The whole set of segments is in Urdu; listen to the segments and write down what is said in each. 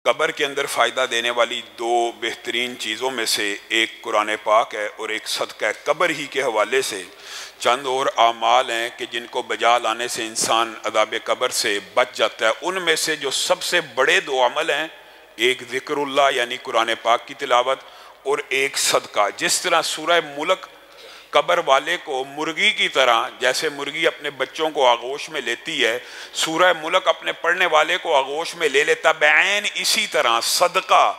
قبر کے اندر فائدہ دینے والی دو بہترین چیزوں میں سے ایک قرآن پاک ہے اور ایک صدقہ قبر ہی کے حوالے سے چند اور اعمال ہیں کہ جن کو بجا لانے سے انسان عذاب قبر سے بچ جاتا ہے۔ ان میں سے جو سب سے بڑے دو عمل ہیں، ایک ذکر اللہ یعنی قرآن پاک کی تلاوت اور ایک صدقہ۔ جس طرح سورہ ملک قبر والے کو مرغی کی طرح، جیسے مرغی اپنے بچوں کو آغوش میں لیتی ہے، سورہ ملک اپنے پڑھنے والے کو آغوش میں لے لیتا، بعین اسی طرح صدقہ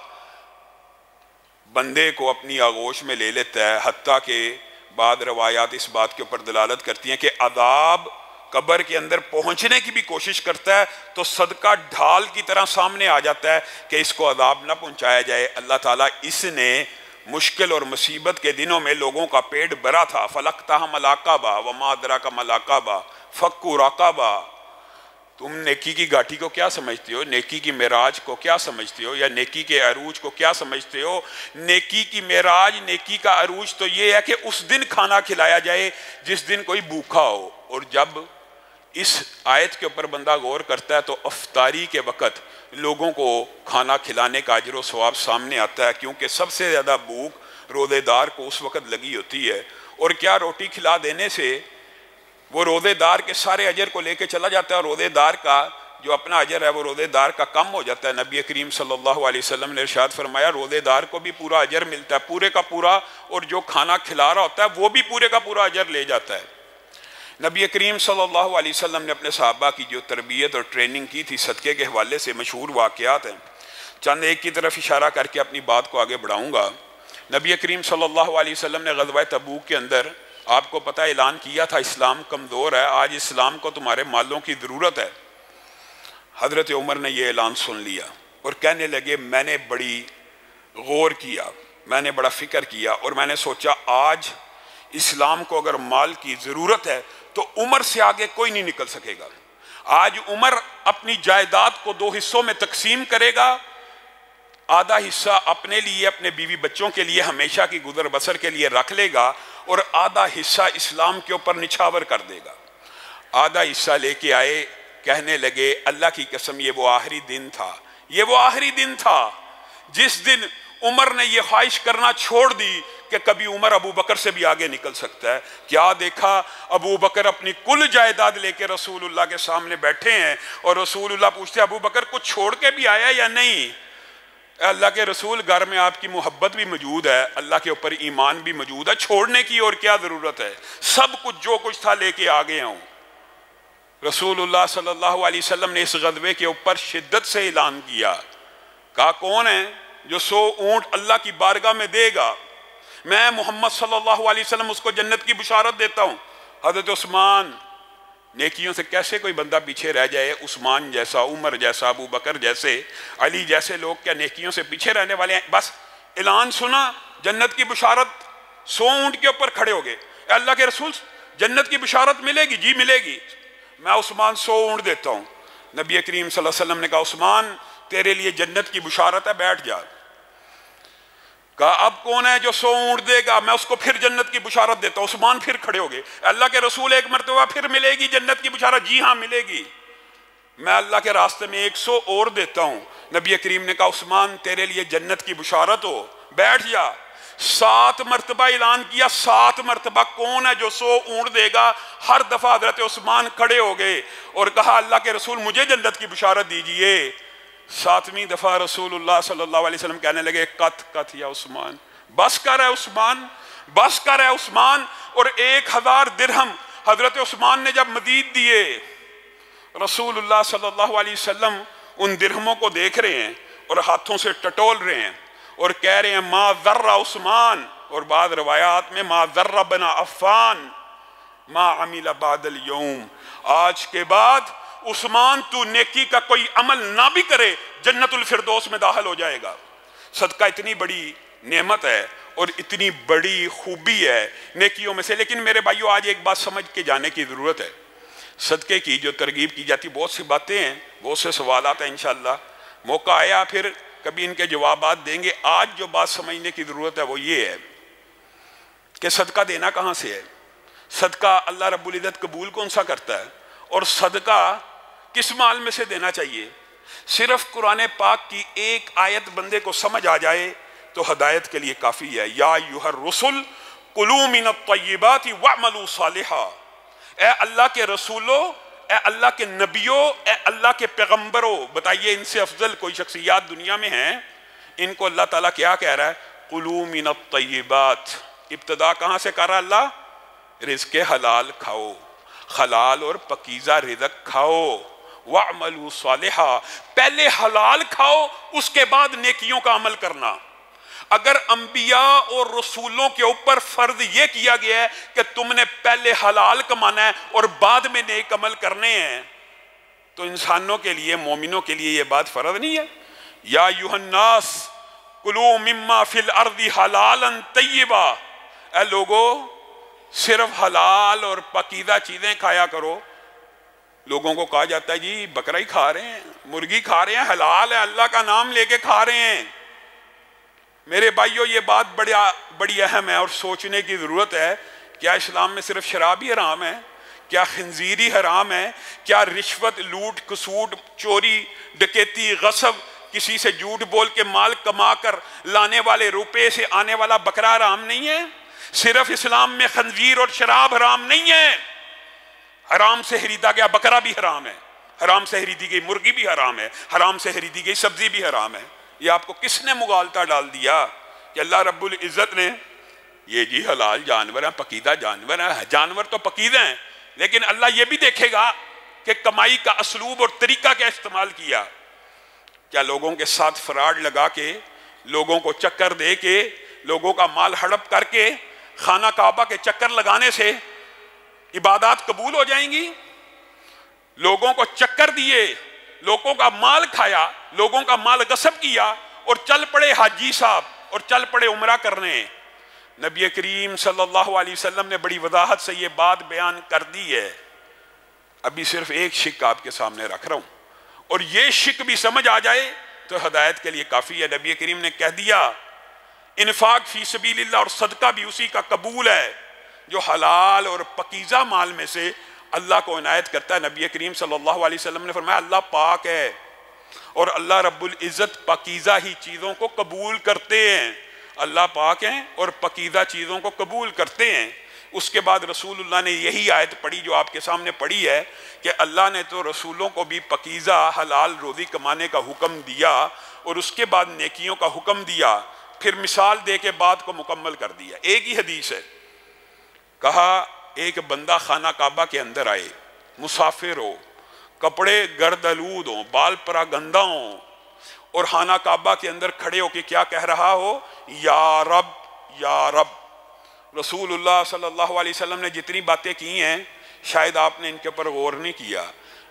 بندے کو اپنی آغوش میں لے لیتا ہے۔ حتیٰ کہ بعض روایات اس بات کے اوپر دلالت کرتی ہیں کہ عذاب قبر کے اندر پہنچنے کی بھی کوشش کرتا ہے تو صدقہ ڈھال کی طرح سامنے آ جاتا ہے کہ اس کو عذاب نہ پہنچایا جائے۔ اللہ تعالیٰ اس نے مشکل اور مصیبت کے دنوں میں لوگوں کا پیٹ بھرا تھا، فَلَقْتَحَمَ الْعَقَبَةَ وَمَا أَدْرَاكَ مَا الْعَقَبَةُ فَكُّ رَقَبَةٍ۔ تم نیکی کی گھاٹی کو کیا سمجھتے ہو؟ نیکی کی معراج کو کیا سمجھتے ہو؟ یا نیکی کے عروج کو کیا سمجھتے ہو؟ نیکی کی معراج، نیکی کا عروج تو یہ ہے کہ اس دن کھانا کھلایا جائے جس دن کوئی بھوکا ہو۔ اور جب اس آیت کے اوپر بندہ غور کرتا ہے تو افطاری کے وقت لوگوں کو کھانا کھلانے کا اجر و ثواب سامنے آتا ہے، کیونکہ سب سے زیادہ بھوک روزے دار کو اس وقت لگی ہوتی ہے۔ اور کیا روٹی کھلا دینے سے وہ روزے دار کے سارے اجر کو لے کے چلا جاتا ہے، اور روزے دار کا جو اپنا اجر ہے وہ روزے دار کا کم ہو جاتا ہے۔ نبی کریم صلی اللہ علیہ وسلم نے ارشاد فرمایا روزے دار کو بھی پورا اجر ملتا ہے، پورے کا پورا، اور جو کھانا کھلا رہا ہوتا ہے وہ بھی پورے کا پورا اجر لے جاتا ہے۔ نبی کریم صلی اللہ علیہ وسلم نے اپنے صحابہ کی جو تربیت اور ٹریننگ کی تھی صدقے کے حوالے سے مشہور واقعات ہیں، چند ایک کی طرف اشارہ کر کے اپنی بات کو آگے بڑھاؤں گا۔ نبی کریم صلی اللہ علیہ وسلم نے غزوہ تبوک کے اندر آپ کو پتہ اعلان کیا تھا اسلام کمزور ہے، آج اسلام کو تمہارے مالوں کی ضرورت ہے۔ حضرت عمر نے یہ اعلان سن لیا اور کہنے لگے میں نے بڑی غور کیا، میں نے بڑا فکر کیا، اور میں نے سوچا آج اسلام کو اگر مال کی ضرورت ہے تو عمر سے آگے کوئی نہیں نکل سکے گا۔ آج عمر اپنی جائیداد کو دو حصوں میں تقسیم کرے گا، آدھا حصہ اپنے لیے، اپنے بیوی بچوں کے لیے، ہمیشہ کی گزر بسر کے لیے رکھ لے گا، اور آدھا حصہ اسلام کے اوپر نچھاور کر دے گا۔ آدھا حصہ لے کے آئے، کہنے لگے اللہ کی قسم یہ وہ آخری دن تھا، یہ وہ آخری دن تھا جس دن عمر نے یہ خواہش کرنا چھوڑ دی کہ کبھی عمر ابو بکر سے بھی آگے نکل سکتا ہے۔ کیا دیکھا، ابو بکر اپنی کل جائیداد لے کے رسول اللہ کے سامنے بیٹھے ہیں، اور رسول اللہ پوچھتے ہیں ابو بکر کچھ چھوڑ کے بھی آیا یا نہیں؟ اللہ کے رسول گھر میں آپ کی محبت بھی موجود ہے، اللہ کے اوپر ایمان بھی موجود ہے، چھوڑنے کی اور کیا ضرورت ہے؟ سب کچھ جو کچھ تھا لے کے آگے ہوں۔ رسول اللہ صلی اللہ علیہ وسلم نے اس غزوے کے اوپر شدت سے اعلان کیا، کہا کون ہے جو 100 اونٹ اللہ کی بارگاہ میں دے گا، میں محمد صلی اللہ علیہ وسلم اس کو جنت کی بشارت دیتا ہوں۔ حضرت عثمان، نیکیوں سے کیسے کوئی بندہ پیچھے رہ جائے؟ عثمان جیسا، عمر جیسا، ابو بکر جیسے، علی جیسے لوگ کیا نیکیوں سے پیچھے رہنے والے ہیں؟ بس اعلان سنا جنت کی بشارت، 100 اونٹ کے اوپر کھڑے ہو گئے، اے اللہ کے رسول جنت کی بشارت ملے گی؟ جی ملے گی، میں عثمان 100 اونٹ دیتا ہوں۔ نبی کریم صلی اللہ علیہ وسلم نے کہا عثمان تیرے لیے جنت کی بشارت ہے، بیٹھ جا۔ کہا اب کون ہے جو 100 اونٹ دے گا؟ میں اس کو پھر جنت کی بشارت دیتا ہوں۔ عثمان پھر کھڑے ہو گئے، اللہ کے رسول ایک مرتبہ پھر ملے گی جنت کی بشارت؟ جی ہاں ملے گی، میں اللہ کے راستے میں 100 اور دیتا ہوں۔ نبی کریم نے کہا عثمان تیرے لیے جنت کی بشارت ہو، بیٹھ جا۔ 7 مرتبہ اعلان کیا، 7 مرتبہ کون ہے جو 100 اونٹ دے گا؟ ہر دفعہ حضرت عثمان کھڑے ہو گئے اور کہا اللہ کے رسول مجھے جنت کی بشارت دیجئے۔ 7ویں دفعہ رسول اللہ صلی اللہ علیہ وسلم کہنے لگے کت یا عثمان، بس کر ہے عثمان، بس کر ہے عثمان۔ اور 1000 درہم حضرت عثمان نے جب مزید دیے، رسول اللہ صلی اللہ علیہ وسلم ان درہموں کو دیکھ رہے ہیں اور ہاتھوں سے ٹٹول رہے ہیں اور کہہ رہے ہیں ما ذر عثمان، اور بعض روایات میں ما ذر بن عفان ما عمل بعد اليوم، آج کے بعد عثمان تو نیکی کا کوئی عمل نہ بھی کرے جنت الفردوس میں داخل ہو جائے گا۔ صدقہ اتنی بڑی نعمت ہے اور اتنی بڑی خوبی ہے نیکیوں میں سے۔ لیکن میرے بھائیو آج ایک بات سمجھ کے جانے کی ضرورت ہے، صدقے کی جو ترغیب کی جاتی بہت سی باتیں ہیں، بہت سے سوالات ہیں، انشاءاللہ موقع آیا پھر کبھی ان کے جوابات دیں گے۔ آج جو بات سمجھنے کی ضرورت ہے وہ یہ ہے کہ صدقہ دینا کہاں سے ہے، صدقہ اللہ رب العزت قبول کون سا کرتا ہے، اور صدقہ کس مال میں سے دینا چاہیے؟ صرف قرآن پاک کی ایک آیت بندے کو سمجھ آ جائے تو ہدایت کے لیے کافی ہے۔ یا ایھا الرسل کلوا من الطیبات واعملوا صالحا، اے اللہ کے رسولوں، اے اللہ کے نبیوں، اے اللہ کے پیغمبروں، بتائیے ان سے افضل کوئی شخصیات دنیا میں ہیں؟ ان کو اللہ تعالیٰ کیا کہہ رہا ہے؟ کلوا من الطیبات۔ ابتدا کہاں سے کر رہا اللہ؟ رزق حلال کھاؤ، حلال اور پکیزہ رزق کھاؤ۔ وَاعْمَلُوا صَالِحًا، پہلے حلال کھاؤ، اس کے بعد نیکیوں کا عمل کرنا۔ اگر انبیاء اور رسولوں کے اوپر فرض یہ کیا گیا ہے کہ تم نے پہلے حلال کمانا ہے اور بعد میں نیک عمل کرنے ہیں، تو انسانوں کے لیے، مومنوں کے لیے یہ بات فرض نہیں ہے؟ یا ایھا الناس کلوا مما فی الارض حلالا طیبا، اے لوگو صرف حلال اور پاکیزہ چیزیں کھایا کرو۔ لوگوں کو کہا جاتا ہے جی بکرا ہی کھا رہے ہیں، مرغی کھا رہے ہیں، حلال ہے، اللہ کا نام لے کے کھا رہے ہیں۔ میرے بھائیو، یہ بات بڑی اہم ہے اور سوچنے کی ضرورت ہے۔ کیا اسلام میں صرف شراب ہی حرام ہے؟ کیا خنزیر ہی حرام ہے؟ کیا رشوت، لوٹ کسوٹ، چوری، ڈکیتی، غصب، کسی سے جھوٹ بول کے مال کما کر لانے والے روپے سے آنے والا بکرا حرام نہیں ہے؟ صرف اسلام میں خنزیر اور شراب حرام نہیں ہے، حرام سے خریدا گیا بکرا بھی حرام ہے، حرام سے خریدی گئی مرغی بھی حرام ہے، حرام سے خریدی گئی سبزی بھی حرام ہے۔ یہ آپ کو کس نے مغالطہ ڈال دیا کہ اللہ رب العزت نے یہ جی حلال جانور ہیں، پکیدہ جانور ہیں؟ جانور تو پکیدہ ہیں، لیکن اللہ یہ بھی دیکھے گا کہ کمائی کا اسلوب اور طریقہ کیا استعمال کیا۔ کیا لوگوں کے ساتھ فراڈ لگا کے، لوگوں کو چکر دے کے، لوگوں کا مال ہڑپ کر کے، خانہ کعبہ کے چکر لگانے سے عبادات قبول ہو جائیں گی؟ لوگوں کو چکر دیے، لوگوں کا مال کھایا، لوگوں کا مال غصب کیا اور چل پڑے حاجی صاحب اور چل پڑے عمرہ کرنے۔ نبی کریم صلی اللہ علیہ وسلم نے بڑی وضاحت سے یہ بات بیان کر دی ہے۔ ابھی صرف ایک شک آپ کے سامنے رکھ رہا ہوں، اور یہ شک بھی سمجھ آ جائے تو ہدایت کے لیے کافی ہے۔ نبی کریم نے کہہ دیا انفاق فی سبیل اللہ اور صدقہ بھی اسی کا قبول ہے جو حلال اور پکیزہ مال میں سے اللہ کو عنایت کرتا ہے۔ نبی کریم صلی اللہ علیہ وسلم نے فرمایا اللہ پاک ہے اور اللہ رب العزت پکیزہ ہی چیزوں کو قبول کرتے ہیں۔ اللہ پاک ہیں اور پکیزہ چیزوں کو قبول کرتے ہیں۔ اس کے بعد رسول اللہ نے یہی آیت پڑھی جو آپ کے سامنے پڑھی ہے کہ اللہ نے تو رسولوں کو بھی پکیزہ حلال روزی کمانے کا حکم دیا اور اس کے بعد نیکیوں کا حکم دیا، پھر مثال دے کے بات کو مکمل کر دیا۔ ایک ہی حدیث ہے، کہا ایک بندہ خانہ کعبہ کے اندر آئے، مسافر ہو، کپڑے گرد آلود ہوں، بال پراگندہ ہوں، اور خانہ کعبہ کے اندر کھڑے ہو کے کیا کہہ رہا ہو؟ یا رب یا رب۔ رسول اللہ صلی اللہ علیہ وسلم نے جتنی باتیں کی ہیں شاید آپ نے ان کے اوپر غور نہیں کیا۔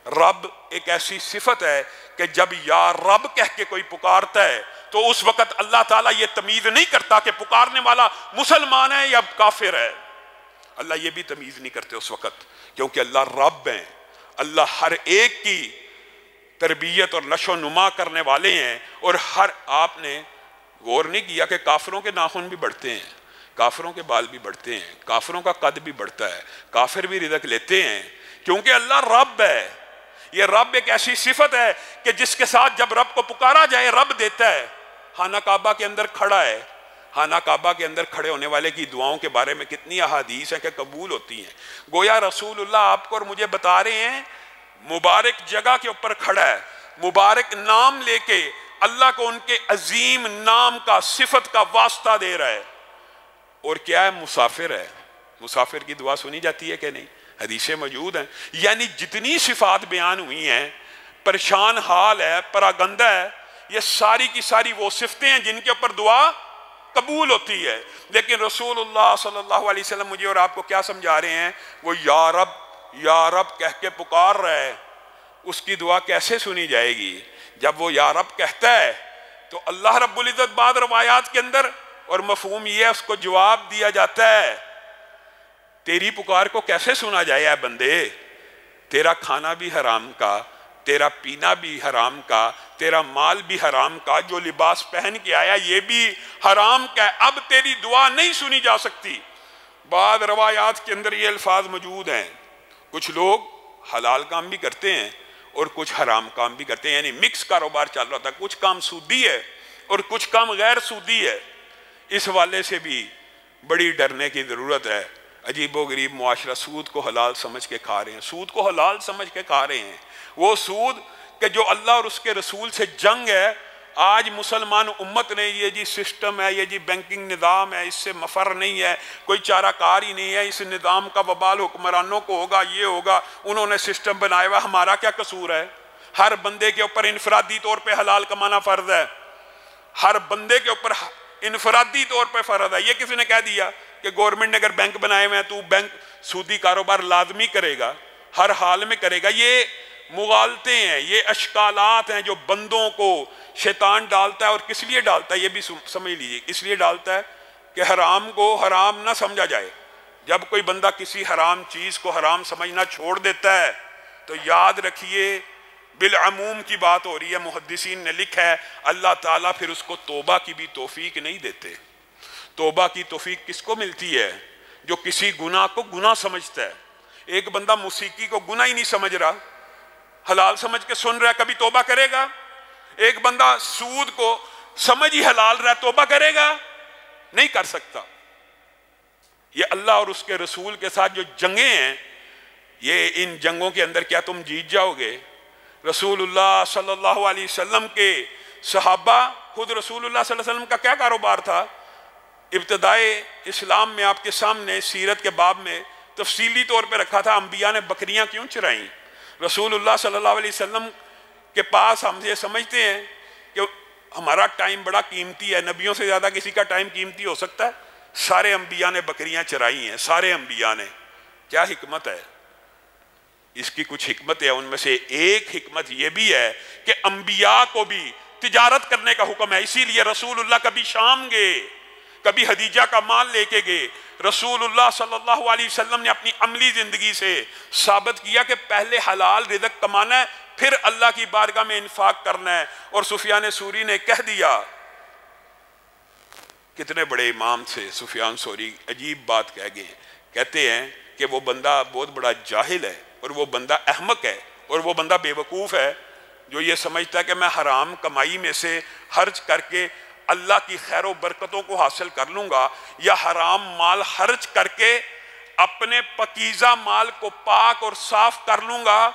رب ایک ایسی صفت ہے کہ جب یا رب کہہ کے کوئی پکارتا ہے تو اس وقت اللہ تعالیٰ یہ تمیز نہیں کرتا کہ پکارنے والا مسلمان ہے یا کافر ہے۔ اللہ یہ بھی تمیز نہیں کرتے اس وقت، کیونکہ اللہ رب ہیں، اللہ ہر ایک کی تربیت اور نشو و نما کرنے والے ہیں۔ اور آپ نے غور نہیں کیا کہ کافروں کے ناخن بھی بڑھتے ہیں، کافروں کے بال بھی بڑھتے ہیں، کافروں کا قد بھی بڑھتا ہے، کافر بھی رزق لیتے ہیں، کیونکہ اللہ رب ہے۔ یہ رب ایک ایسی صفت ہے کہ جس کے ساتھ جب رب کو پکارا جائے رب دیتا ہے۔ خانہ کعبہ کے اندر کھڑا ہے، خانہ کعبہ کے اندر کھڑے ہونے والے کی دعاؤں کے بارے میں کتنی احادیث ہیں کہ قبول ہوتی ہیں۔ گویا رسول اللہ آپ کو اور مجھے بتا رہے ہیں مبارک جگہ کے اوپر کھڑا ہے، مبارک نام لے کے اللہ کو ان کے عظیم نام کا، صفت کا واسطہ دے رہا ہے۔ اور کیا ہے؟ مسافر ہے۔ مسافر کی دعا سنی جاتی ہے کہ نہیں؟ حدیثیں موجود ہیں۔ یعنی جتنی صفات بیان ہوئی ہیں، پریشان حال ہے، پراگندہ ہے، یہ ساری کی ساری وہ صفتیں ہیں جن کے اوپر دعا قبول ہوتی ہے۔ لیکن رسول اللہ صلی اللہ علیہ وسلم مجھے اور آپ کو کیا سمجھا رہے ہیں؟ وہ یا رب کہہ کے پکار رہا ہے، اس کی دعا کیسے سنی جائے گی؟ جب وہ یا رب کہتا ہے تو اللہ رب العزت بعض روایات کے اندر، اور مفہوم یہ ہے اس کو جواب دیا جاتا ہے تیری پکار کو کیسے سنا جائے اے بندے؟ تیرا کھانا بھی حرام کا، تیرا پینا بھی حرام کا، تیرا مال بھی حرام کا، جو لباس پہن کے آیا یہ بھی حرام کا ہے، اب تیری دعا نہیں سنی جا سکتی۔ بعض روایات کے اندر یہ الفاظ موجود ہیں، کچھ لوگ حلال کام بھی کرتے ہیں اور کچھ حرام کام بھی کرتے ہیں، یعنی مکس کاروبار چل رہا تھا، کچھ کام سودی ہے اور کچھ کام غیر سودی ہے۔ اس حوالے سے بھی بڑی ڈرنے کی ضرورت ہے۔ عجیب و غریب معاشرہ سود کو حلال سمجھ کے کھا رہے ہیں، سود کو حلال سمجھ کے کھا رہے ہیں۔ وہ سود کہ جو اللہ اور اس کے رسول سے جنگ ہے، آج مسلمان امت نے یہ جی سسٹم ہے، یہ جی بینکنگ نظام ہے، اس سے مفر نہیں ہے، کوئی چارہ کار ہی نہیں ہے، اس نظام کا وبال حکمرانوں کو ہوگا، یہ ہوگا، انہوں نے سسٹم بنایا ہوا، ہمارا کیا قصور ہے؟ ہر بندے کے اوپر انفرادی طور پہ حلال کمانا فرض ہے، ہر بندے کے اوپر انفرادی طور پہ فرض ہے۔ یہ کسی نے کہہ دیا کہ گورنمنٹ نے اگر بینک بنائے ہوئے ہیں تو بینک سودی کاروبار لازمی کرے گا، ہر حال میں کرے گا؟ یہ مغالطے ہیں، یہ اشکالات ہیں جو بندوں کو شیطان ڈالتا ہے۔ اور کس لیے ڈالتا ہے یہ بھی سمجھ لیجیے، اس لیے ڈالتا ہے کہ حرام کو حرام نہ سمجھا جائے۔ جب کوئی بندہ کسی حرام چیز کو حرام سمجھنا چھوڑ دیتا ہے تو یاد رکھیے بالعموم کی بات ہو رہی ہے۔ محدثین نے لکھا ہے اللہ تعالیٰ پھر اس کو توبہ کی بھی توفیق نہیں دیتے۔ توبہ کی توفیق کس کو ملتی ہے؟ جو کسی گناہ کو گناہ سمجھتا ہے۔ ایک بندہ موسیقی کو گناہ ہی نہیں سمجھ رہا، حلال سمجھ کے سن رہا ہے، کبھی توبہ کرے گا؟ ایک بندہ سود کو سمجھ ہی حلال رہا ہے، توبہ کرے گا؟ نہیں کر سکتا۔ یہ اللہ اور اس کے رسول کے ساتھ جو جنگیں ہیں، یہ ان جنگوں کے اندر کیا تم جیت جاؤ گے؟ رسول اللہ صلی اللہ علیہ وسلم کے صحابہ، خود رسول اللہ صلی اللہ علیہ وسلم کا کیا کاروبار تھا؟ ابتدائے اسلام میں آپ کے سامنے سیرت کے باب میں تفصیلی طور پہ رکھا تھا، انبیاء نے بکریاں کیوں چرائیں؟ رسول اللہ صلی اللہ علیہ وسلم کے پاس ہم یہ سمجھتے ہیں کہ ہمارا ٹائم بڑا قیمتی ہے، نبیوں سے زیادہ کسی کا ٹائم قیمتی ہو سکتا ہے؟ سارے انبیاء نے بکریاں چرائی ہیں، سارے انبیاء نے۔ کیا حکمت ہے؟ اس کی کچھ حکمت ہے، ان میں سے ایک حکمت یہ بھی ہے کہ انبیاء کو بھی تجارت کرنے کا حکم ہے۔ اسی لیے رسول اللہ کبھی شام گئے، کبھی حدیجہ کا مال لے کے گئے۔ رسول اللہ صلی اللہ علیہ وسلم نے اپنی عملی زندگی سے ثابت کیا کہ پہلے حلال رزق کمانا ہے، پھر اللہ کی بارگاہ میں انفاق کرنا ہے۔ اور سفیان ثوری نے کہہ دیا، کتنے بڑے امام تھے سفیان ثوری، عجیب بات کہہ گئے، کہتے ہیں کہ وہ بندہ بہت بڑا جاہل ہے اور وہ بندہ احمق ہے اور وہ بندہ بے وقوف ہے جو یہ سمجھتا ہے کہ میں حرام کمائی میں سے خرچ کر کے اللہ کی خیر و برکتوں کو حاصل کر لوں گا، یا حرام مال خرچ کر کے اپنے پاکیزہ مال کو پاک اور صاف کر لوں گا۔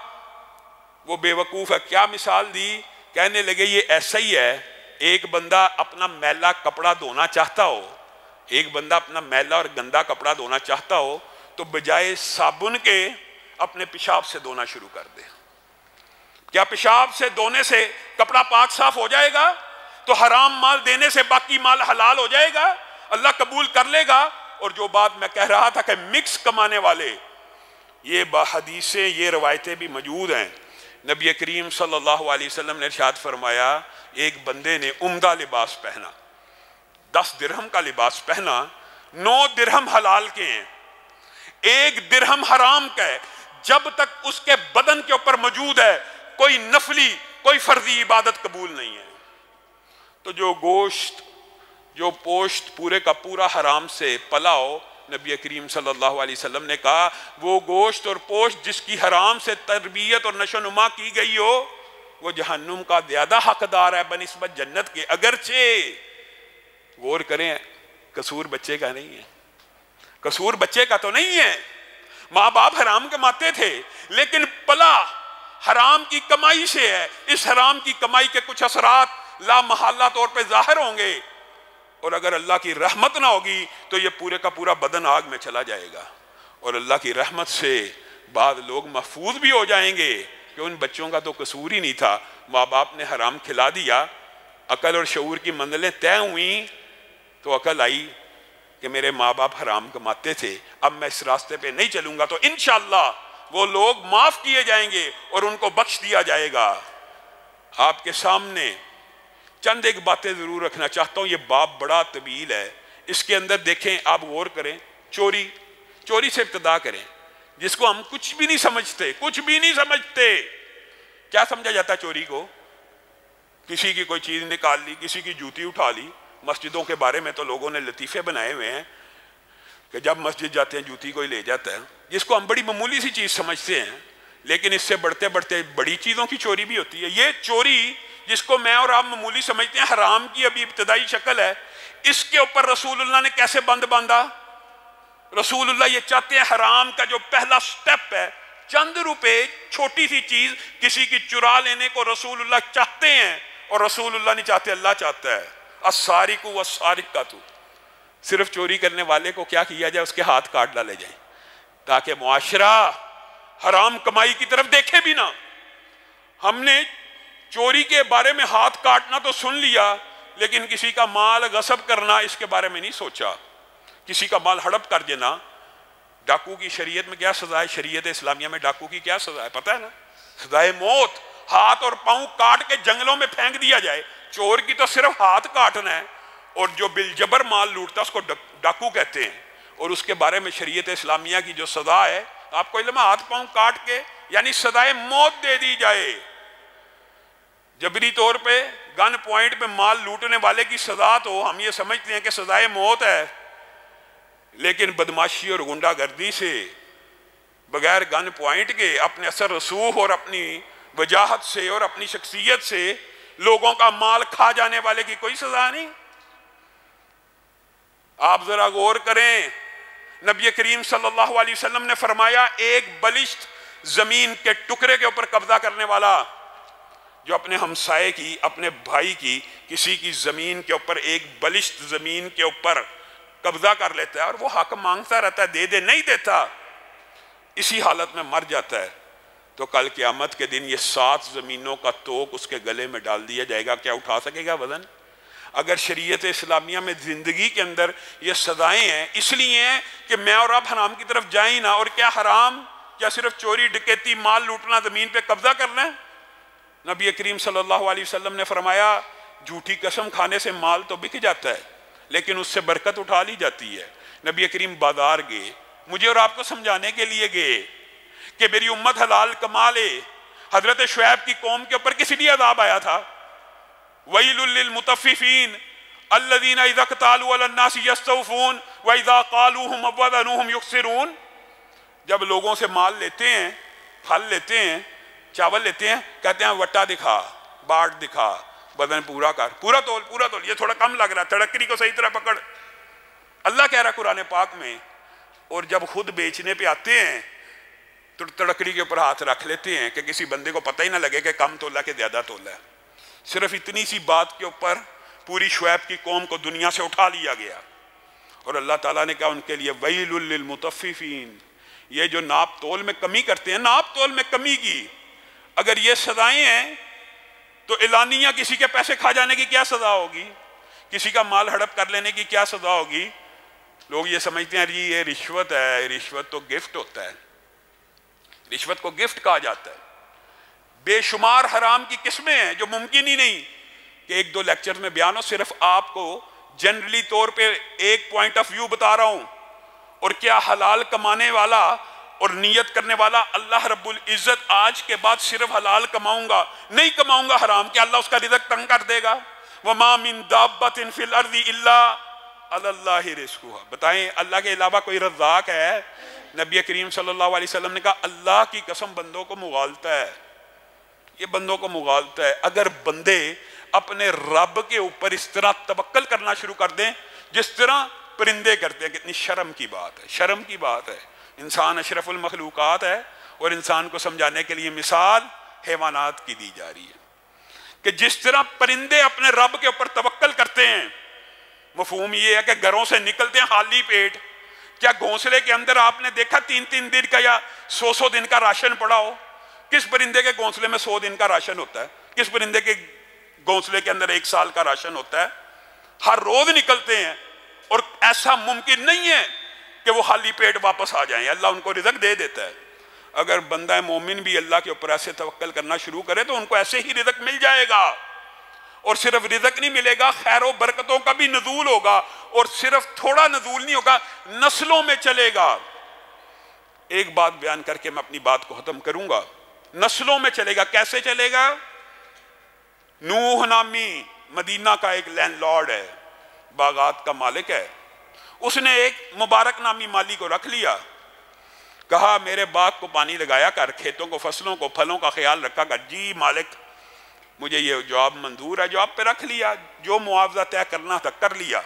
وہ بے وقوف ہے۔ کیا مثال دی؟ کہنے لگے یہ ایسا ہی ہے، ایک بندہ اپنا میلا کپڑا دھونا چاہتا ہو، ایک بندہ اپنا میلا اور گندا کپڑا دھونا چاہتا ہو تو بجائے صابن کے اپنے پیشاب سے دھونا شروع کر دے۔ کیا پیشاب سے دھونے سے کپڑا پاک صاف ہو جائے گا؟ تو حرام مال دینے سے باقی مال حلال ہو جائے گا، اللہ قبول کر لے گا۔ اور جو بات میں کہہ رہا تھا کہ مکس کمانے والے، یہ حدیثیں، یہ روایتیں بھی موجود ہیں۔ نبی کریم صلی اللہ علیہ وسلم نے ارشاد فرمایا، ایک بندے نے عمدہ لباس پہنا، 10 درہم کا لباس پہنا، 9 درہم حلال کے ہیں، 1 درہم حرام کا ہے۔ جب تک اس کے بدن کے اوپر موجود ہے کوئی نفلی، کوئی فرضی عبادت قبول نہیں ہے۔ تو جو گوشت، جو پوشت پورے کا پورا حرام سے پلا ہو، نبی کریم صلی اللہ علیہ وسلم نے کہا وہ گوشت اور پوشت جس کی حرام سے تربیت اور نشو و نما کی گئی ہو، وہ جہنم کا زیادہ حقدار ہے بنسبت جنت کے۔ اگرچہ غور کریں، قصور بچے کا نہیں ہے، قصور بچے کا تو نہیں ہے، ماں باپ حرام کماتے تھے لیکن پلا حرام کی کمائی سے ہے۔ اس حرام کی کمائی کے کچھ اثرات لا محالہ طور پہ ظاہر ہوں گے، اور اگر اللہ کی رحمت نہ ہوگی تو یہ پورے کا پورا بدن آگ میں چلا جائے گا۔ اور اللہ کی رحمت سے بعض لوگ محفوظ بھی ہو جائیں گے کہ ان بچوں کا تو قصور ہی نہیں تھا، ماں باپ نے حرام کھلا دیا، عقل اور شعور کی منزلیں طے ہوئیں تو عقل آئی کہ میرے ماں باپ حرام کماتے تھے، اب میں اس راستے پہ نہیں چلوں گا، تو انشاءاللہ وہ لوگ معاف کیے جائیں گے اور ان کو بخش دیا جائے گا۔ آپ کے سامنے چند ایک باتیں ضرور رکھنا چاہتا ہوں، یہ باب بڑا طویل ہے، اس کے اندر دیکھیں، آپ غور کریں۔ چوری سے ابتدا کریں، جس کو ہم کچھ بھی نہیں سمجھتے، کچھ بھی نہیں سمجھتے۔ کیا سمجھا جاتا ہے چوری کو؟ کسی کی کوئی چیز نکال لی، کسی کی جوتی اٹھا لی۔ مسجدوں کے بارے میں تو لوگوں نے لطیفے بنائے ہوئے ہیں کہ جب مسجد جاتے ہیں جوتی کوئی لے جاتا ہے، جس کو ہم بڑی معمولی سی چیز سمجھتے ہیں، لیکن اس سے بڑھتے بڑھتے بڑی چیزوں کی چوری بھی ہوتی ہے. یہ چوری جس کو میں اور آپ معمولی سمجھتے ہیں، حرام کی ابھی ابتدائی شکل ہے، اس کے اوپر رسول اللہ نے کیسے بند باندھا؟ رسول اللہ یہ چاہتے ہیں حرام کا جو پہلا سٹیپ ہے، چند روپے چھوٹی سی چیز کسی کی چرا لینے کو رسول اللہ چاہتے ہیں، اور رسول اللہ نہیں چاہتے، اللہ چاہتا ہے. السارق والسارقۃ، صرف چوری کرنے والے کو کیا کیا جائے؟ اس کے ہاتھ کاٹ ڈالے جائیں تاکہ معاشرہ حرام کمائی کی طرف دیکھے بھی نہ. ہم نے چوری کے بارے میں ہاتھ کاٹنا تو سن لیا، لیکن کسی کا مال غصب کرنا اس کے بارے میں نہیں سوچا. کسی کا مال ہڑپ کر دینا. ڈاکو کی شریعت میں کیا سزا ہے؟ شریعت اسلامیہ میں ڈاکو کی کیا سزا ہے پتہ ہے نا؟ سزائے موت. ہاتھ اور پاؤں کاٹ کے جنگلوں میں پھینک دیا جائے. چور کی تو صرف ہاتھ کاٹنا ہے، اور جو بالجبر مال لوٹتا اس کو ڈاکو کہتے ہیں. اور اس کے بارے میں شریعت اسلامیہ کی جو سزا ہے، آپ کو علم ہے، ہاتھ پاؤں کاٹ کے یعنی سزائے موت دے دی جائے. جبری طور پہ گن پوائنٹ پہ مال لوٹنے والے کی سزا تو ہم یہ سمجھتے ہیں کہ سزائے موت ہے، لیکن بدماشی اور غنڈہ گردی سے بغیر گن پوائنٹ کے اپنے اثر رسوخ اور اپنی وجاہت سے اور اپنی شخصیت سے لوگوں کا مال کھا جانے والے کی کوئی سزا نہیں. آپ ذرا غور کریں، نبی کریم صلی اللہ علیہ وسلم نے فرمایا ایک بلشت زمین کے ٹکڑے کے اوپر قبضہ کرنے والا، جو اپنے ہمسائے کی، اپنے بھائی کی، کسی کی زمین کے اوپر، ایک بلشت زمین کے اوپر قبضہ کر لیتا ہے اور وہ حق مانگتا رہتا ہے، دے دے نہیں دیتا، اسی حالت میں مر جاتا ہے، تو کل قیامت کے دن یہ 7 زمینوں کا توق اس کے گلے میں ڈال دیا جائے گا. کیا اٹھا سکے گا وزن؟ اگر شریعت اسلامیہ میں زندگی کے اندر یہ سزائیں ہیں، اس لیے ہیں کہ میں اور آپ حرام کی طرف جائیں نہ. اور کیا حرام کیا صرف چوری ڈکیتی مال لوٹنا زمین پہ قبضہ کرنا ہے؟ نبی کریم صلی اللہ علیہ وسلم نے فرمایا جھوٹی قسم کھانے سے مال تو بک جاتا ہے لیکن اس سے برکت اٹھا لی جاتی ہے. نبی کریم بازار گئے، مجھے اور آپ کو سمجھانے کے لیے گئے کہ میری امت حلال کما لے. حضرت شعیب کی قوم کے اوپر کس لیے عذاب آیا تھا؟ وَيْلٌ لِّلْمُطَفِّفِينَ الَّذِينَ إِذَا اكْتَالُوا عَلَى النَّاسِ يَسْتَوْفُونَ وَإِذَا قَالُوهُمْ أَوْ وَزَنُوهُمْ يُخْسِرُونَ. جب لوگوں سے مال لیتے ہیں، پھل لیتے ہیں، چاول لیتے ہیں، کہتے ہیں وٹا دکھا، باٹ دکھا، وزن پورا کر، پورا تول، یہ تھوڑا کم لگ رہا ہے، تڑکری کو صحیح طرح پکڑ. اللہ کہہ رہا ہے قرآن پاک میں. اور جب خود بیچنے پہ آتے ہیں تو تڑکری کے اوپر ہاتھ رکھ لیتے ہیں کہ کسی بندے کو پتہ ہی نہ لگے کہ کم تولا کہ زیادہ تولا ہے. صرف اتنی سی بات کے اوپر پوری شعیب کی قوم کو دنیا سے اٹھا لیا گیا. اور اللہ تعالیٰ نے کہا ان کے لیے وَيْلٌ لِّلْمُطَفِّفِينَ، یہ جو ناپ تول میں کمی کرتے ہیں، ناپ تول میں کمی کی اگر یہ سزائیں ہیں تو اعلانیہ کسی کے پیسے کھا جانے کی کیا سزا ہوگی؟ کسی کا مال ہڑپ کر لینے کی کیا سزا ہوگی؟ لوگ یہ سمجھتے ہیں جی یہ رشوت ہے، رشوت تو گفٹ ہوتا ہے، رشوت کو گفٹ کہا جاتا ہے. بے شمار حرام کی قسمیں ہیں جو ممکن ہی نہیں کہ ایک دو لیکچر میں بیان ہو. صرف آپ کو جنرلی طور پہ ایک پوائنٹ آف ویو بتا رہا ہوں. اور کیا حلال کمانے والا اور نیت کرنے والا اللہ رب العزت آج کے بعد صرف حلال کماؤں گا نہیں کماؤں گا حرام، کیا اللہ اس کا رزق تنگ کر دے گا؟ وَمَا مِن دَابَّةٍ فِي الْأَرْضِ إِلَّا عَلَى اللَّهِ رِزْقُهَا. بتائیں اللہ کے علاوہ کوئی رزاق ہے؟ نبی کریم صلی اللہ علیہ وسلم نے کہا اللہ کی قسم بندوں کو مغالتا ہے، یہ بندوں کو مغالتا ہے. اگر بندے اپنے رب کے اوپر اس طرح توکل کرنا شروع کر دیں جس طرح پرندے کرتے ہیں، کتنی شرم کی بات ہے، شرم کی بات ہے. انسان اشرف المخلوقات ہے اور انسان کو سمجھانے کے لیے مثال حیوانات کی دی جا رہی ہے کہ جس طرح پرندے اپنے رب کے اوپر توکل کرتے ہیں. مفہوم یہ ہے کہ گھروں سے نکلتے ہیں خالی پیٹ. کیا گھونسلے کے اندر آپ نے دیکھا 3 دن کا یا 100 دن کا راشن پڑا ہو؟ کس پرندے کے گھونسلے میں 100 دن کا راشن ہوتا ہے؟ کس پرندے کے گھونسلے کے اندر 1 سال کا راشن ہوتا ہے؟ ہر روز نکلتے ہیں اور ایسا ممکن نہیں ہے کہ وہ خالی پیٹ واپس آ جائیں. اللہ ان کو رزق دے دیتا ہے. اگر بندہ مومن بھی اللہ کے اوپر ایسے توکل کرنا شروع کرے تو ان کو ایسے ہی رزق مل جائے گا. اور صرف رزق نہیں ملے گا، خیر و برکتوں کا بھی نزول ہوگا. اور صرف تھوڑا نزول نہیں ہوگا، نسلوں میں چلے گا. ایک بات بیان کر کے میں اپنی بات کو ختم کروں گا. نسلوں میں چلے گا. کیسے چلے گا؟ نوح نامی مدینہ کا ایک لینڈ لارڈ ہے، باغات کا مالک ہے. اس نے ایک مبارک نامی مالی کو رکھ لیا. کہا میرے باغ کو پانی لگایا کر، کھیتوں کو، فصلوں کو، پھلوں کا خیال رکھا کر۔ جی مالک مجھے یہ جواب منظور ہے، جواب پہ رکھ لیا، جو معاوضہ طے کرنا تھا کر لیا۔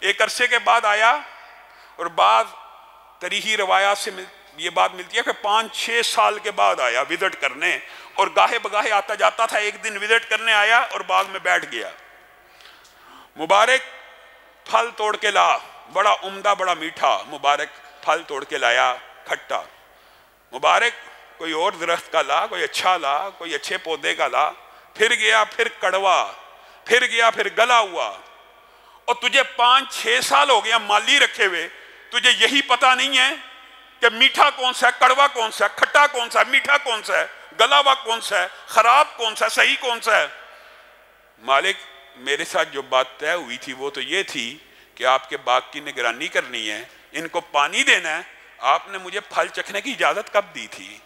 ایک عرصے کے بعد آیا، اور بعض تاریخی روایات سے یہ بات ملتی ہے کہ 5-6 سال کے بعد آیا وزٹ کرنے، اور گاہے بگاہے آتا جاتا تھا۔ ایک دن وزٹ کرنے آیا اور باغ میں بیٹھ گیا۔ مبارک پھل توڑ کے لا، بڑا عمدہ بڑا میٹھا مبارک پھل توڑ کے لایا، کھٹا۔ مبارک کوئی اور درخت کا لا، کوئی اچھا لا، کوئی اچھے پودے کا لا۔ پھر گیا، پھر کڑوا، پھر گیا، پھر گلا ہوا۔ اور تجھے 5-6 سال ہو گیا مالی رکھے ہوئے، تجھے یہی پتہ نہیں ہے کہ میٹھا کون سا ہے، کڑوا کون سا ہے، کھٹا کون سا ہے، میٹھا کون سا ہے، گلا ہوا کون سا ہے، خراب کون سا ہے، صحیح کون سا ہے؟ مالک میرے ساتھ جو بات طے ہوئی تھی وہ تو یہ تھی کہ آپ کے باغ کی نگرانی کرنی ہے، ان کو پانی دینا ہے۔ آپ نے مجھے پھل چکھنے کی اجازت کب دی تھی؟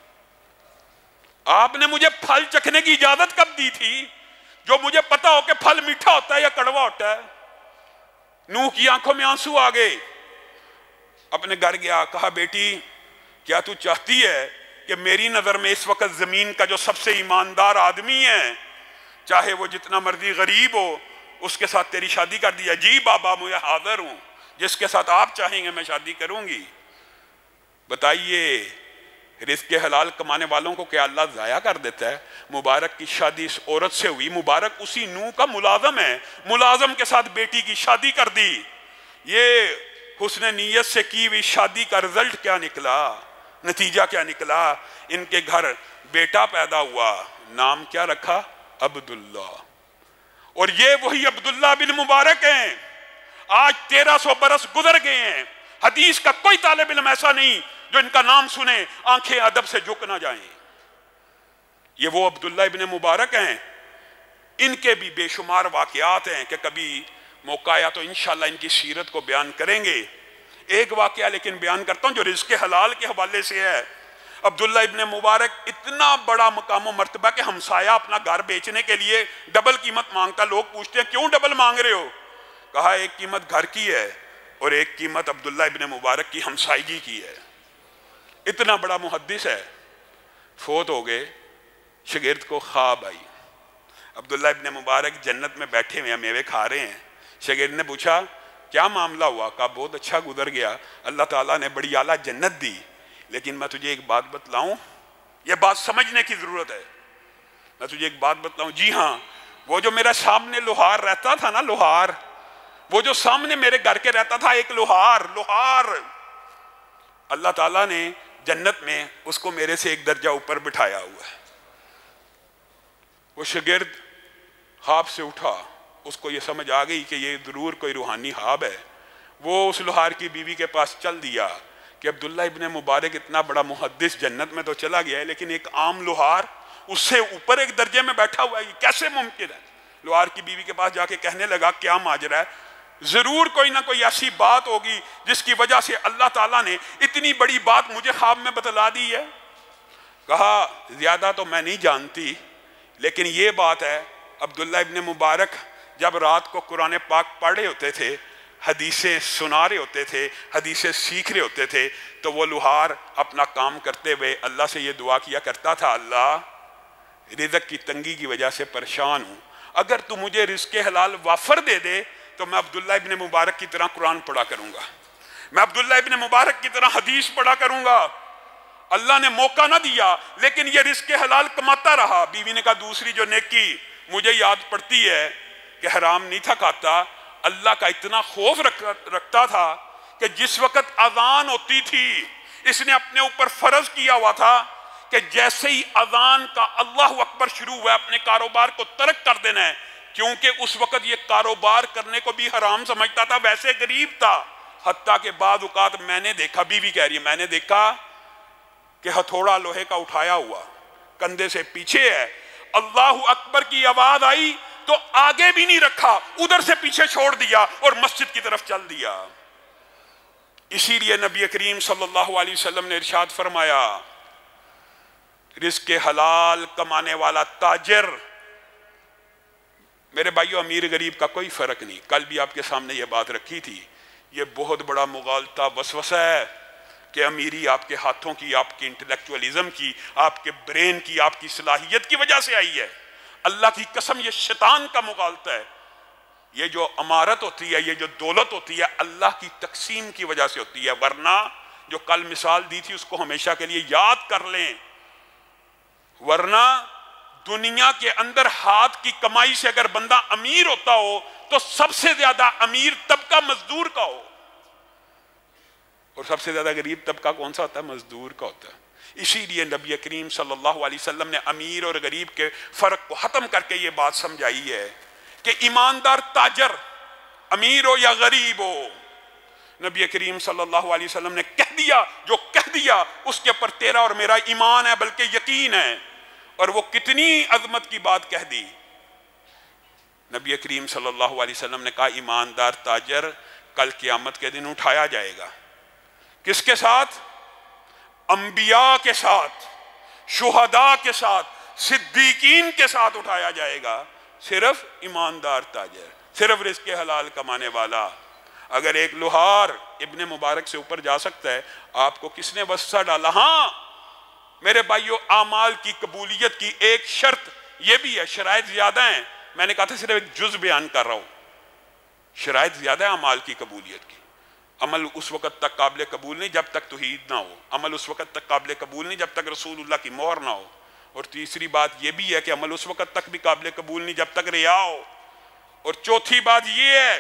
آپ نے مجھے پھل چکھنے کی اجازت کب دی تھی جو مجھے پتا ہو کہ پھل میٹھا ہوتا ہے یا کڑوا ہوتا ہے؟ نوح کی آنکھوں میں آنسو آ گئے، اپنے گھر گیا، کہا بیٹی کیا تو چاہتی ہے کہ میری نظر میں اس وقت زمین کا جو سب سے ایماندار آدمی ہے، چاہے وہ جتنا مرضی غریب ہو، اس کے ساتھ تیری شادی کر دیا؟ جی بابا میں حاضر ہوں، جس کے ساتھ آپ چاہیں گے میں شادی کروں گی۔ بتائیے رزق حلال کمانے والوں کو کیا اللہ ضائع کر دیتا ہے؟ مبارک کی شادی اس عورت سے ہوئی، مبارک اسی نوح کا ملازم ہے، ملازم کے ساتھ بیٹی کی شادی کر دی۔ یہ حسن نیت سے کی ہوئی شادی کا رزلٹ کیا نکلا، نتیجہ کیا نکلا؟ ان کے گھر بیٹا پیدا ہوا، نام کیا رکھا؟ عبداللہ۔ اور یہ وہی عبداللہ بن مبارک ہیں۔ آج 1300 برس گزر گئے ہیں، حدیث کا کوئی طالب علم ایسا نہیں جو ان کا نام سنے آنکھیں ادب سے جھک نہ جائیں۔ یہ وہ عبداللہ ابن مبارک ہیں۔ ان کے بھی بے شمار واقعات ہیں کہ کبھی موقع آیا تو انشاءاللہ ان کی سیرت کو بیان کریں گے۔ ایک واقعہ لیکن بیان کرتا ہوں جو رزق حلال کے حوالے سے ہے۔ عبداللہ ابن مبارک اتنا بڑا مقام و مرتبہ کہ ہمسایہ اپنا گھر بیچنے کے لیے ڈبل قیمت مانگتا۔ لوگ پوچھتے ہیں کیوں ڈبل مانگ رہے ہو؟ کہا ایک قیمت گھر کی ہے اور ایک قیمت عبداللہ ابن مبارک کی ہمسائیگی کی ہے۔ اتنا بڑا محدث ہے، فوت ہو گئے، شاگرد کو خواب آئی، عبداللہ ابن مبارک جنت میں بیٹھے ہوئے ہیں، میوے کھا رہے ہیں۔ شاگرد نے پوچھا کیا معاملہ ہوا؟ کہا بہت اچھا گزر گیا، اللہ تعالیٰ نے بڑی اعلیٰ جنت دی، لیکن میں تجھے ایک بات بتلاؤں، یہ بات سمجھنے کی ضرورت ہے، میں تجھے ایک بات بتلاؤں۔ جی ہاں، وہ جو میرا سامنے لوہار رہتا تھا نا، لوہار، وہ جو سامنے میرے گھر کے رہتا تھا ایک لوہار، اللہ تعالیٰ نے جنت میں اس کو میرے سے ایک درجہ اوپر بٹھایا ہوا ہے۔ وہ شاگرد خواب سے اٹھا، اس کو یہ سمجھ آ گئی کہ یہ ضرور کوئی روحانی خواب ہے۔ وہ اس لوہار کی بیوی کے پاس چل دیا کہ عبداللہ ابن مبارک اتنا بڑا محدث جنت میں تو چلا گیا ہے، لیکن ایک عام لوہار اس سے اوپر ایک درجے میں بیٹھا ہوا ہے، یہ کیسے ممکن ہے؟ لوہار کی بیوی کے پاس جا کے کہنے لگا کیا ماجرا ہے؟ ضرور کوئی نہ کوئی ایسی بات ہوگی جس کی وجہ سے اللہ تعالیٰ نے اتنی بڑی بات مجھے خواب میں بتلا دی ہے۔ کہا زیادہ تو میں نہیں جانتی، لیکن یہ بات ہے عبداللہ ابن مبارک جب رات کو قرآن پاک پڑھ رہے ہوتے تھے، حدیثیں سنا رہے ہوتے تھے، حدیثیں سیکھ رہے ہوتے تھے، تو وہ لوہار اپنا کام کرتے ہوئے اللہ سے یہ دعا کیا کرتا تھا، اللہ رزق کی تنگی کی وجہ سے پریشان ہوں، اگر تو مجھے رزق حلال وافر دے دے تو میں عبداللہ ابن مبارک کی طرح قرآن پڑھا کروں گا، میں عبداللہ ابن مبارک کی طرح حدیث پڑھا کروں گا۔ اللہ نے موقع نہ دیا لیکن یہ رزق حلال کماتا رہا۔ بیوی نے کہا دوسری جو نیکی مجھے یاد پڑتی ہے کہ حرام نہیں تھا کھاتا، اللہ کا اتنا خوف رکھتا تھا کہ جس وقت اذان ہوتی تھی اس نے اپنے اوپر فرض کیا ہوا تھا کہ جیسے ہی اذان کا اللہ اکبر شروع ہوا اپنے کاروبار کو ترک کر دینا ہے، کیونکہ اس وقت یہ کاروبار کرنے کو بھی حرام سمجھتا تھا، ویسے غریب تھا۔ حتیٰ کہ بعض اوقات میں نے دیکھا، بیوی کہہ رہی ہے میں نے دیکھا کہ ہتھوڑا لوہے کا اٹھایا ہوا کندھے سے پیچھے ہے، اللہ اکبر کی آواز آئی تو آگے بھی نہیں رکھا، ادھر سے پیچھے چھوڑ دیا اور مسجد کی طرف چل دیا۔ اسی لیے نبی کریم صلی اللہ علیہ وسلم نے ارشاد فرمایا رزق حلال کمانے والا تاجر، میرے بھائیو امیر غریب کا کوئی فرق نہیں، کل بھی آپ کے سامنے یہ بات رکھی تھی، یہ بہت بڑا مغالطہ وسوسہ ہے۔ کہ امیری آپ کے ہاتھوں کی، آپ کے انٹلیکچولیزم کی، آپ کے برین کی، آپ کی صلاحیت کی وجہ سے آئی ہے۔ اللہ کی قسم یہ شیطان کا مغالطہ ہے۔ یہ جو امارت ہوتی ہے، یہ جو دولت ہوتی ہے، اللہ کی تقسیم کی وجہ سے ہوتی ہے، ورنہ جو کل مثال دی تھی اس کو ہمیشہ کے لیے یاد کر لیں، ورنہ دنیا کے اندر ہاتھ کی کمائی سے اگر بندہ امیر ہوتا ہو تو سب سے زیادہ امیر طبقہ مزدور کا ہو، اور سب سے زیادہ غریب طبقہ کون سا ہوتا ہے؟ مزدور کا ہوتا ہے۔ اسی لیے نبی کریم صلی اللہ علیہ وسلم نے امیر اور غریب کے فرق کو ختم کر کے یہ بات سمجھائی ہے کہ ایماندار تاجر امیر ہو یا غریب ہو، نبی کریم صلی اللہ علیہ وسلم نے کہہ دیا جو کہہ دیا، اس کے اوپر تیرا اور میرا ایمان ہے، بلکہ یقین ہے۔ اور وہ کتنی عظمت کی بات کہہ دی، نبی کریم صلی اللہ علیہ وسلم نے کہا ایماندار تاجر کل قیامت کے دن اٹھایا جائے گا، کس کے ساتھ؟ انبیاء کے ساتھ، شہداء کے ساتھ، صدیقین کے ساتھ اٹھایا جائے گا۔ صرف ایماندار تاجر، صرف رزق حلال کمانے والا۔ اگر ایک لوہار ابن مبارک سے اوپر جا سکتا ہے، آپ کو کس نے وسوسہ ڈالا؟ ہاں میرے بھائیو، اعمال کی قبولیت کی ایک شرط یہ بھی ہے، شرائط زیادہ ہیں، میں نے کہا تھا صرف ایک جز بیان کر رہا ہوں، شرائط زیادہ ہے اعمال کی قبولیت کی۔ عمل اس وقت تک قابل قبول نہیں جب تک توحید نہ ہو، عمل اس وقت تک قابل قبول نہیں جب تک رسول اللہ کی مہر نہ ہو، اور تیسری بات یہ بھی ہے کہ عمل اس وقت تک بھی قابل قبول نہیں جب تک ریا ہو، اور چوتھی بات یہ ہے،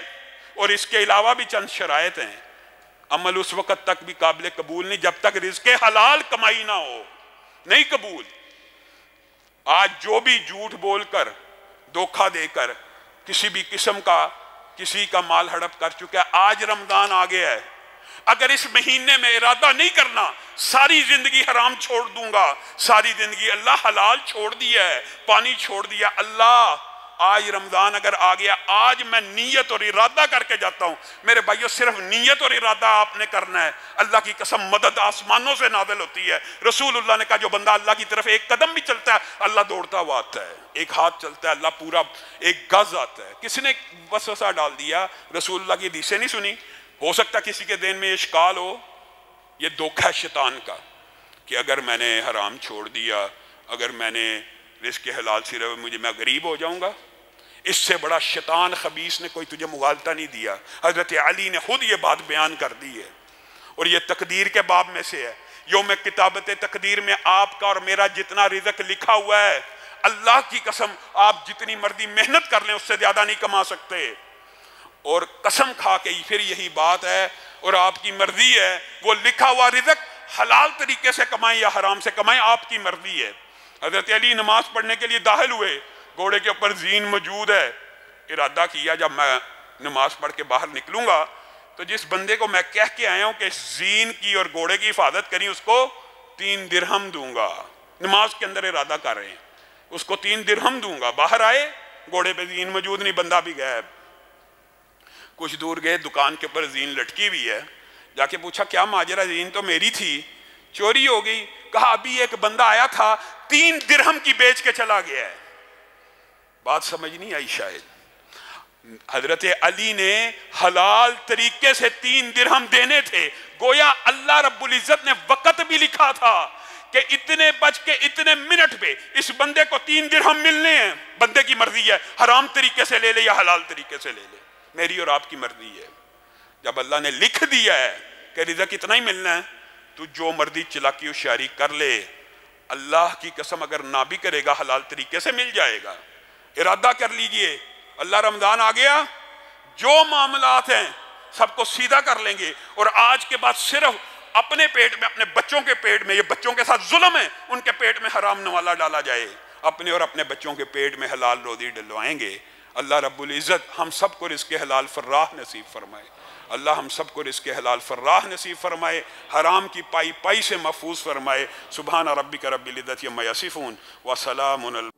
اور اس کے علاوہ بھی چند شرائط ہیں، عمل اس وقت تک بھی قابل قبول نہیں جب تک رزق حلال کمائی نہ ہو، نہیں قبول۔ آج جو بھی جھوٹ بول کر، دھوکہ دے کر کسی بھی قسم کا کسی کا مال ہڑپ کر چکا ہے، آج رمضان آ گیا ہے، اگر اس مہینے میں ارادہ نہیں کرنا ساری زندگی حرام چھوڑ دوں گا، ساری زندگی اللہ حلال چھوڑ دیا ہے، پانی چھوڑ دیا، اللہ آج رمضان اگر آ گیا، آج میں نیت اور ارادہ کر کے جاتا ہوں۔ میرے بھائیو صرف نیت اور ارادہ آپ نے کرنا ہے، اللہ کی قسم مدد آسمانوں سے نازل ہوتی ہے۔ رسول اللہ نے کہا جو بندہ اللہ کی طرف ایک قدم بھی چلتا ہے اللہ دوڑتا ہوا آتا ہے، ایک ہاتھ چلتا ہے اللہ پورا ایک گز آتا ہے۔ کس نے وسوسہ ڈال دیا؟ رسول اللہ کی حدیثیں نہیں سنی؟ ہو سکتا کسی کے ذہن میں اشکال ہو، یہ دھوکہ ہے شیطان کا کہ اگر میں نے حرام چھوڑ دیا، اگر میں نے رزق حلال صرف میں غریب ہو جاؤں گا۔ اس سے بڑا شیطان خبیث نے کوئی تجھے مغالطہ نہیں دیا۔ حضرت علی نے خود یہ بات بیان کر دی ہے، اور یہ تقدیر کے باب میں سے ہے۔ یوم کتابت تقدیر میں آپ کا اور میرا جتنا رزق لکھا ہوا ہے، اللہ کی قسم آپ جتنی مرضی محنت کر لیں اس سے زیادہ نہیں کما سکتے، اور قسم کھا کے پھر یہی بات ہے، اور آپ کی مرضی ہے وہ لکھا ہوا رزق حلال طریقے سے کمائیں یا حرام سے کمائیں، آپ کی مرضی ہے۔ حضرت علی نماز پڑھنے کے لیے داخل ہوئے، گھوڑے کے اوپر زین موجود ہے، ارادہ کیا جب میں نماز پڑھ کے باہر نکلوں گا تو جس بندے کو میں کہہ کے آیا ہوں کہ زین کی اور گھوڑے کی حفاظت کری اس کو 3 درہم دوں گا، نماز کے اندر ارادہ کر رہے ہیں، اس کو 3 درہم دوں گا۔ باہر آئے، گھوڑے پہ زین موجود نہیں، بندہ بھی غائب۔ کچھ دور گئے، دکان کے اوپر زین لٹکی ہوئی ہے، جا کے پوچھا کیا ماجرا؟ زین تو میری تھی، چوری ہو گئی۔ کہا ابھی ایک بندہ آیا تھا 3 درہم کی بیچ کے چلا گیا ہے۔ بات سمجھ نہیں آئی شاید۔ حضرت علی نے حلال طریقے سے 3 درہم دینے تھے، گویا اللہ رب العزت نے وقت بھی لکھا تھا کہ اتنے بج کے اتنے منٹ پہ اس بندے کو 3 درہم ملنے ہیں، بندے کی مرضی ہے حرام طریقے سے لے لے یا حلال طریقے سے لے لے، میری اور آپ کی مرضی ہے۔ جب اللہ نے لکھ دیا ہے کہ رزق اتنا ہی ملنا ہے تو جو مرضی چلاکی ہوشیاری کر لے، اللہ کی قسم اگر نہ بھی کرے گا حلال طریقے سے مل جائے گا۔ ارادہ کر لیجئے، اللہ رمضان آ گیا، جو معاملات ہیں سب کو سیدھا کر لیں گے، اور آج کے بعد صرف اپنے پیٹ میں، اپنے بچوں کے پیٹ میں، یہ بچوں کے ساتھ ظلم ہے، ان کے پیٹ میں حرام نوالا ڈالا جائے، اپنے اور اپنے بچوں کے پیٹ میں حلال روزی ڈلوائیں گے۔ اللہ رب العزت ہم سب کو رزق حلال فراہ نصیب فرمائے، اللہ ہم سب کو رزق حلال فراہ نصیب فرمائے، حرام کی پائی پائی سے محفوظ فرمائے۔ سبحان ربک رب العزت عما یصفون وسلام علی